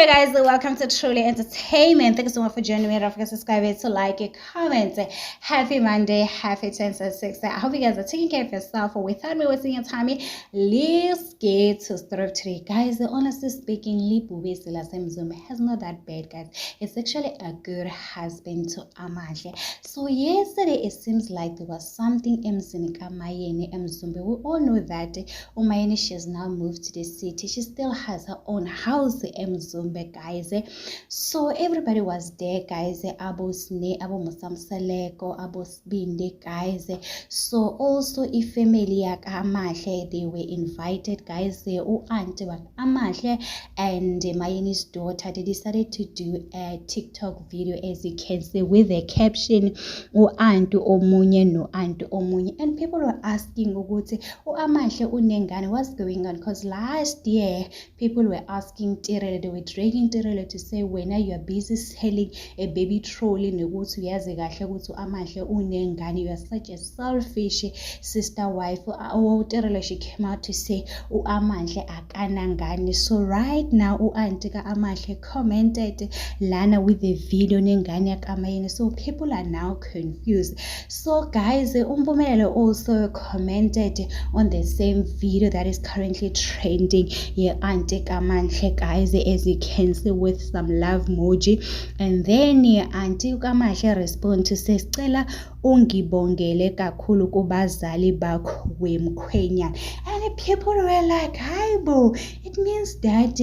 Anyway, guys, welcome to Truly Entertainment. Thank you so much for joining me. Don't forget to subscribe, to like it, comment. Happy Monday, happy 10/6. I hope you guys are taking care of yourself. Without me wasting your time, let's get to start today, guys. Honestly speaking, Lipu has not that bad, guys. It's actually a good husband to Amahle. So yesterday, it seems like there was something emzini kaMayeni eMzumbe. We all know that uMayeni, she has now moved to the city. She still has her own house eMzumbe, guys. So everybody was there, guys. Abo Sne, Abo Musamseleko, Abo Sbinde, guys. So also ifamily yakaMahle, they were invited, guys. U-auntie wakaMahle and Mayeni's daughter, they decided to do a TikTok video, as you can see, with a caption u-auntie omunye no auntie omunye, and people were asking ukuthi u-Amahle unengane, what's going on? Because last year people were asking Tirele, they were dragging Tirele to say, when you are busy selling a baby trolley nokuthi uyazi kahle ukuthi u-Amahle unengane, you are such a selfish sister wife. Tirele, she came out to say u-Amahle akanangane. So right now u-auntie ka-Amahle commented lana with the video nengane yakaMayeni. So people are now confused. So guys, Umpumelelo also commented on the same video that is currently trending. Yeah, auntie kaMahle, guys, as you can see, with some love emoji. And then auntie kaMahle respond to say, Cela ungibongele kakhulu kubazali bakho wemkhwenyana. And people were like, hi bo, it means that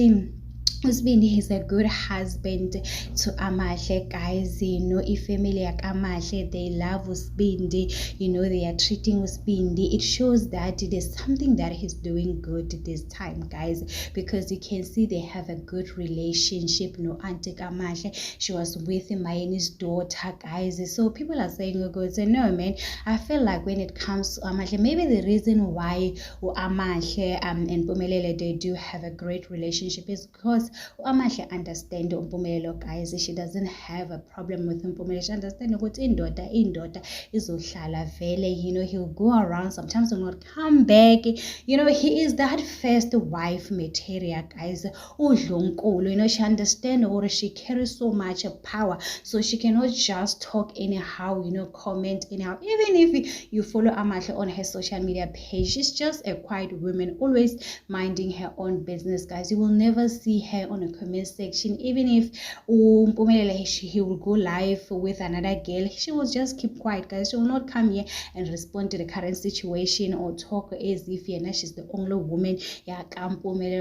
Usbindi is a good husband to Amahle, guys. You know, if family like Amahle, they love Usbindi, you know, they are treating Usbindi. It shows that there's something that he's doing good this time, guys, because you can see they have a good relationship. No, Auntie Amahle, she was with Mayeni's daughter, guys. So people are saying, no, man, I feel like when it comes to Amahle, maybe the reason why Amahle and Pumelele, they do have a great relationship is because Amahle understand Mpumelelo, guys. She doesn't have a problem with Mpumelelo. She understands ukuthi indoda izohlala vele, you know, he'll go around, sometimes will not come back. You know, he is that first wife material, guys. Udlunkulu, you know, she understands, or she carries so much power, so she cannot just talk anyhow, you know, comment anyhow. Even if you follow Amahle on her social media page, she's just a quiet woman, always minding her own business, guys. You will never see her on a comment section. Even if he will go live with another girl, she will just keep quiet, guys. She will not come here and respond to the current situation or talk as if she's the only woman.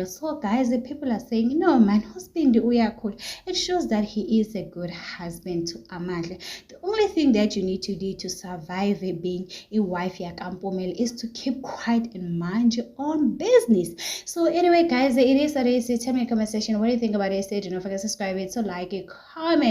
So guys, the people are saying, no man, husband uyakul. It shows that he is a good husband to Amahle. The only thing that you need to do to survive being a wife is to keep quiet and mind your own business. So anyway, guys, it is what it is. Tell me in the comment section, what do you think about it? Don't forget to subscribe, to like it, comment.